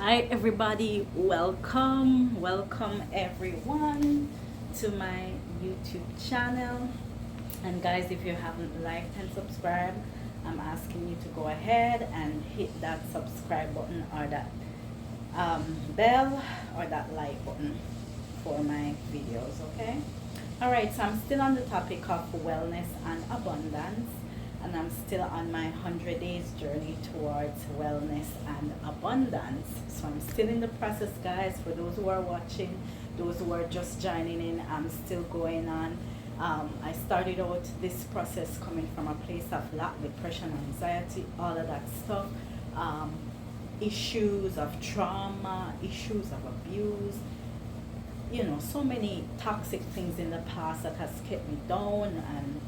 Hi everybody, welcome everyone to my YouTube channel. And guys, if you haven't liked and subscribed, I'm asking you to go ahead and hit that subscribe button or that bell or that like button for my videos, okay? All right, so I'm still on the topic of wellness and abundance, and I'm still on my 100 days journey towards wellness and abundance. So I'm still in the process, guys. For those who are watching, those who are just joining in, I'm still going on. I started out this process coming from a place of lack, depression, anxiety, all of that stuff. Um, Issues of trauma, issues of abuse, so many toxic things in the past that has kept me down and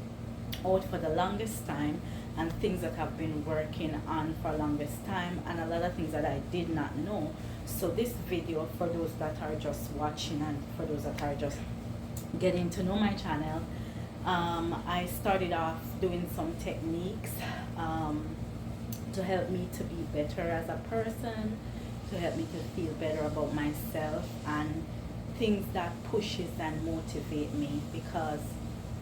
out for the longest time, and things that I've been working on for longest time, and a lot of things that I did not know. So this video, for those that are just watching and for those that are just getting to know my channel, I started off doing some techniques to help me to be better as a person, to help me to feel better about myself, and things that pushes and motivate me, because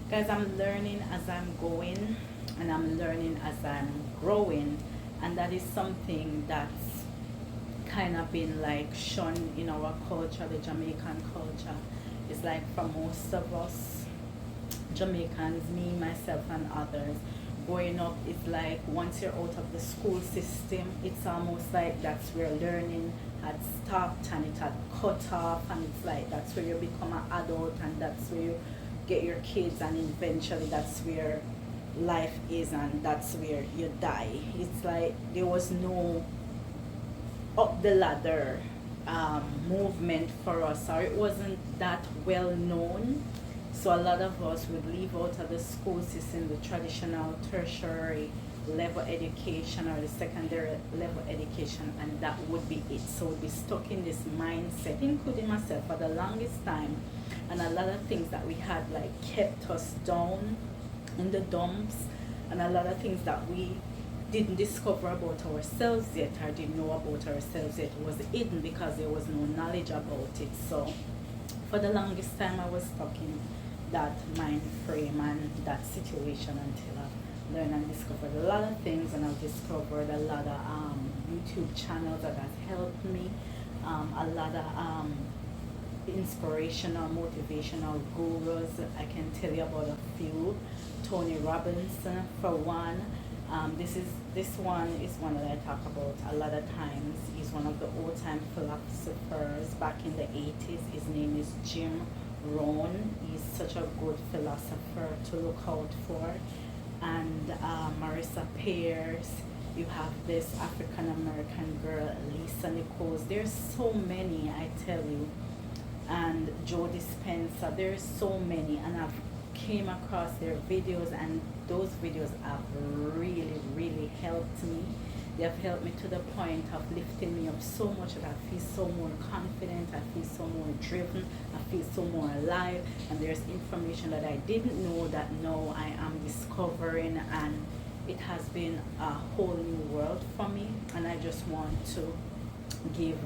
guys, I'm learning as I'm going, and I'm learning as I'm growing, and that is something that's kind of been like shunned in our culture, the Jamaican culture. It's like for most of us Jamaicans, me, myself, and others, growing up, it's like once you're out of the school system, it's almost like that's where learning had stopped and it had cut off, and it's like that's where you become an adult, and that's where you get your kids, and eventually that's where life is, and that's where you die. It's like there was no up the ladder movement for us, or it wasn't that well known. So a lot of us would leave out of the school system, the traditional tertiary level education or the secondary level education, and that would be it. So we'd be stuck in this mindset, including myself, for the longest time. And a lot of things that we had like kept us down in the dumps, and a lot of things that we didn't discover about ourselves yet, or didn't know about ourselves yet, was hidden because there was no knowledge about it. So for the longest time I was stuck in that mind frame and that situation until I learned and discovered a lot of things, and I've discovered a lot of YouTube channels that has helped me, a lot of inspirational, motivational gurus. I can tell you about a few. Tony Robbins, for one. This one is one that I talk about a lot of times. He's one of the old-time philosophers back in the 80s. His name is Jim Rohn. He's such a good philosopher to look out for. And Marissa Peers. You have this African American girl, Lisa Nichols. There's so many, I tell you. And Joe Dispenza. There's so many, and I've came across their videos, and those videos have really helped me. They have helped me to the point of lifting me up so much that I feel so more confident, I feel so more driven, I feel so more alive, and there's information that I didn't know that now I am discovering, and it has been a whole new world for me, and I just want to give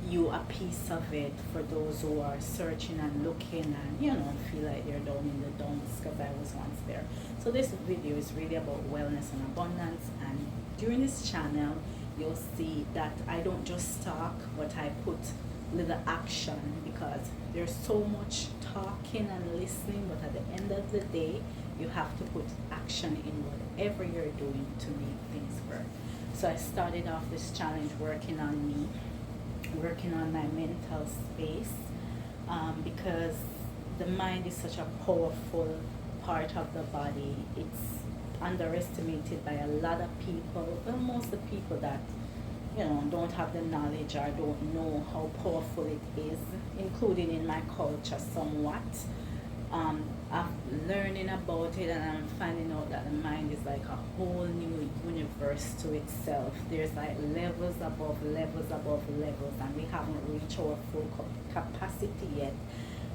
you a piece of it for those who are searching and looking and feel like they're down in the dumps, because I was once there. So this video is really about wellness and abundance, and during this channel you'll see that I don't just talk, but I put little action, because there's so much talking and listening, but at the end of the day you have to put action in whatever you're doing to make things work. So I started off this challenge working on me, working on my mental space, because the mind is such a powerful part of the body. It's underestimated by a lot of people. Well, most of the people that don't have the knowledge or don't know how powerful it is, including in my culture somewhat. I'm learning about it, and I'm finding out that the mind is like a whole new universe to itself. There's like levels above levels above levels, and we haven't reached our full capacity yet.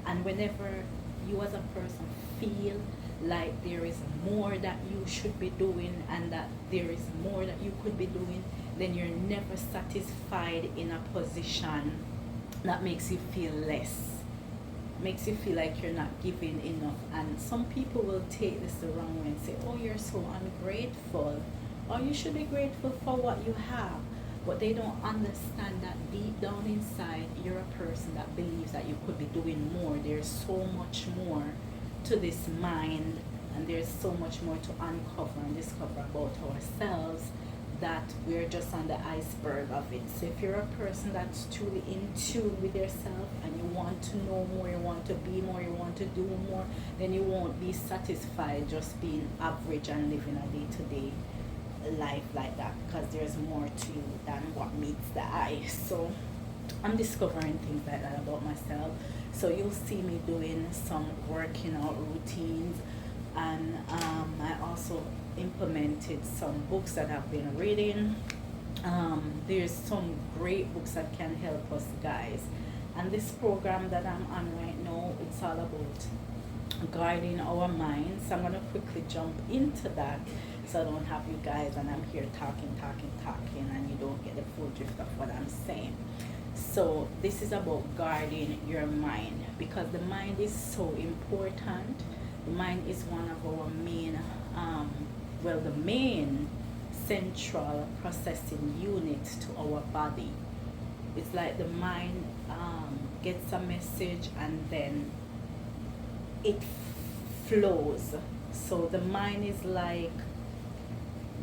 And whenever you as a person feel like there is more that you should be doing, and that there is more that you could be doing, then you're never satisfied in a position that makes you feel less, makes you feel like you're not giving enough. And some people will take this the wrong way and say, oh, you're so ungrateful, or you should be grateful for what you have. But they don't understand that deep down inside, you're a person that believes that you could be doing more. There's so much more to this mind, and there's so much more to uncover and discover about ourselves, that we're just on the iceberg of it. So if you're a person that's truly in tune with yourself and you want to know more, you want to be more, you want to do more, then you won't be satisfied just being average and living a day-to-day life like that, because there's more to you than what meets the eye. So I'm discovering things like that about myself. So you'll see me doing some working out routines, and I also implemented some books that I've been reading. There's some great books that can help us, guys. And this program that I'm on right now, it's all about guarding our minds. So I'm going to quickly jump into that, so I don't have you guys and I'm here talking, and you don't get the full drift of what I'm saying. So this is about guarding your mind, because the mind is so important. The mind is one of our main, the main central processing unit to our body. It's like the mind gets a message and then it flows. So the mind is like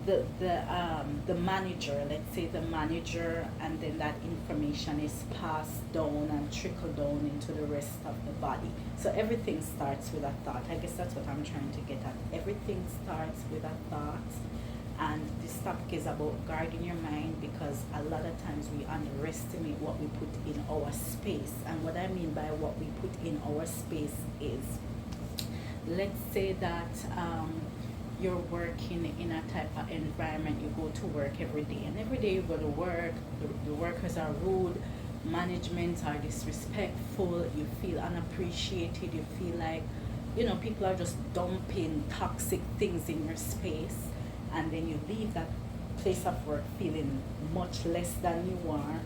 the manager, let's say the manager, and then that information is passed down and trickle down into the rest of the body. So everything starts with a thought. I guess that's what I'm trying to get at. Everything starts with a thought, and this topic is about guarding your mind, because a lot of times we underestimate what we put in our space. And what I mean by what we put in our space is, let's say that you're working in a type of environment. You go to work every day, and every day you go to work, the workers are rude, management are disrespectful, you feel unappreciated, you feel like, people are just dumping toxic things in your space, and then you leave that place of work feeling much less than you are.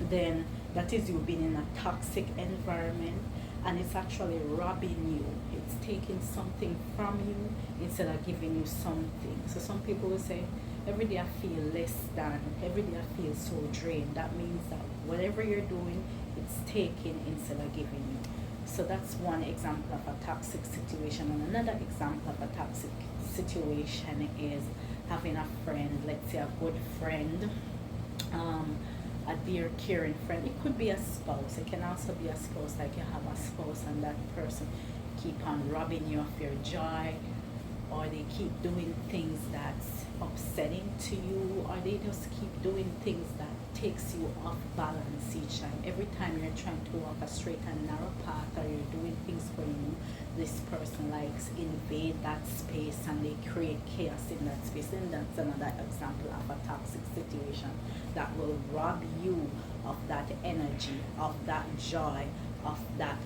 Then that is you being in a toxic environment, and it's actually robbing you. It's taking something from you instead of giving you something. So some people will say, every day I feel less than, every day I feel so drained. That means that whatever you're doing, it's taking instead of giving you. So that's one example of a toxic situation. And another example of a toxic situation is having a friend, let's say a good friend, a dear caring friend. It could be a spouse. It can also be a spouse, like you have a spouse and that person keep on robbing you of your joy, or they keep doing things that's upsetting to you, or they just keep doing things that takes you off balance each time. Every time you're trying to walk a straight and narrow path, or you're doing things for you, this person likes invade that space and they create chaos in that space. And that's another example of a toxic situation that will rob you of that energy, of that joy, of that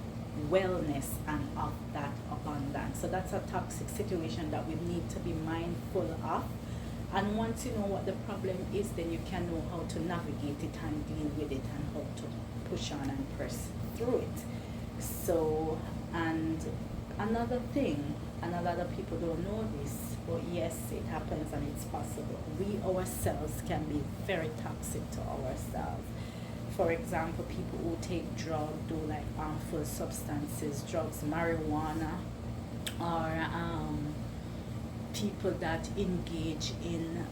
wellness, and of that abundance. So that's a toxic situation that we need to be mindful of. And once you know what the problem is, then you can know how to navigate it and deal with it, and how to push on and press through it. So, and another thing, and a lot of people don't know this, but yes, it happens and it's possible. We ourselves can be very toxic to ourselves. For example, people who take drugs, do like harmful substances, drugs, marijuana, or people that engage in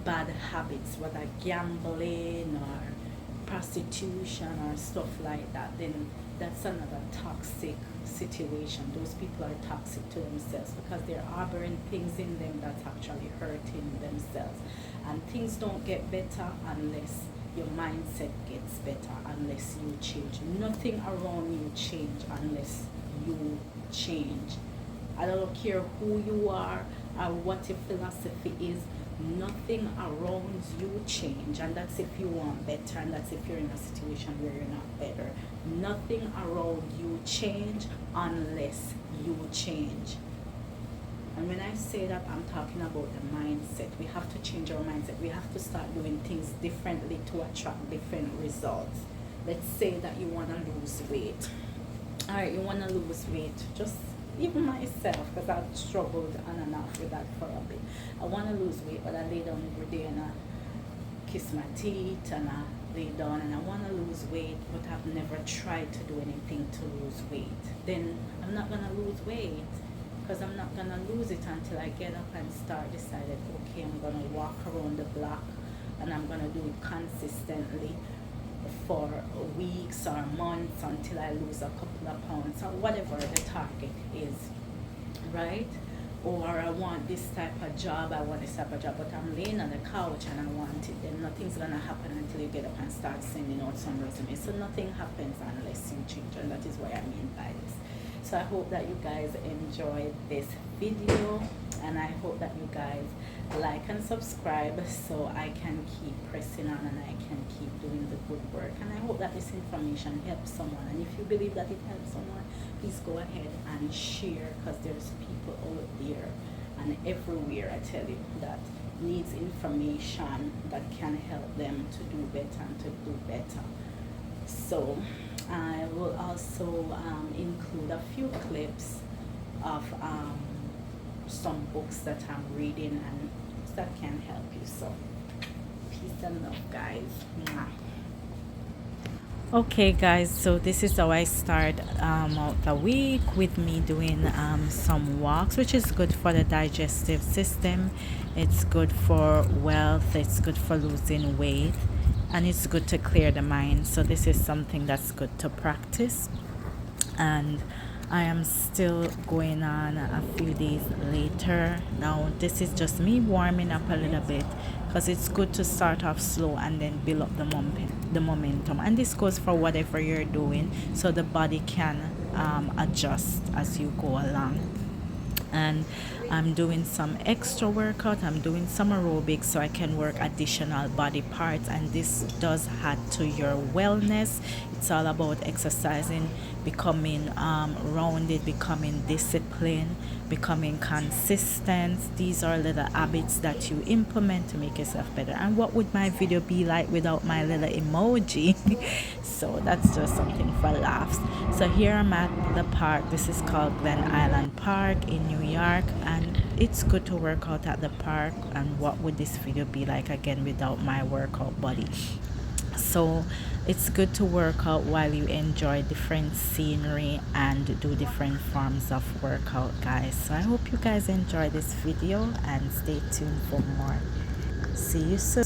bad habits, whether gambling or prostitution or stuff like that, then that's another toxic situation. Those people are toxic to themselves, because they're harboring things in them that's actually hurting themselves. And things don't get better unless your mindset gets better, unless you change. Nothing around you change unless you change. I don't care who you are or what your philosophy is, nothing around you change. And that's if you want better, and that's if you're in a situation where you're not better. Nothing around you change unless you change. And when I say that, I'm talking about the mindset. We have to change our mindset. We have to start doing things differently to attract different results. Let's say that you want to lose weight. All right, you want to lose weight. Just even myself, because I've struggled on and off with that for a bit. I want to lose weight, but I lay down every day and I kiss my teeth and I lay down and I want to lose weight, but I've never tried to do anything to lose weight. Then I'm not going to lose weight, because I'm not going to lose it until I get up and start deciding, okay, I'm going to walk around the block and I'm going to do it consistently for weeks or months until I lose a couple of pounds or whatever the target is, right? Or I want this type of job, I want this type of job, but I'm laying on the couch and I want it, then nothing's gonna happen until you get up and start sending out some resumes. So nothing happens unless you change, and that is what I mean by this. So I hope that you guys enjoyed this video, and I hope that you guys like and subscribe so I can keep pressing on and I can keep doing the good work. And I hope that this information helps someone, and if you believe that it helps someone, please go ahead and share, because there's people out there and everywhere, I tell you, that needs information that can help them to do better and to do better. So I will also include a few clips of some books that I'm reading and that can help you. So peace and love, guys. Mwah. Okay guys, so this is how I start out the week, with me doing some walks, which is good for the digestive system, it's good for wealth, it's good for losing weight, and it's good to clear the mind. So this is something that's good to practice, and I am still going on a few days later. Now this is just me warming up a little bit, because it's good to start off slow and then build up the momentum, and this goes for whatever you're doing, so the body can adjust as you go along. And I'm doing some extra workout, I'm doing some aerobics so I can work additional body parts, and this does add to your wellness. It's all about exercising, becoming rounded, becoming disciplined, becoming consistent. These are little habits that you implement to make yourself better. And what would my video be like without my little emoji? So that's just something for laughs. So here I'm at the park. This is called Glen Island Park in New York, and it's good to work out at the park. And what would this video be like again without my workout body? So it's good to work out while you enjoy different scenery and do different forms of workout, guys. So I hope you guys enjoy this video and stay tuned for more. See you soon.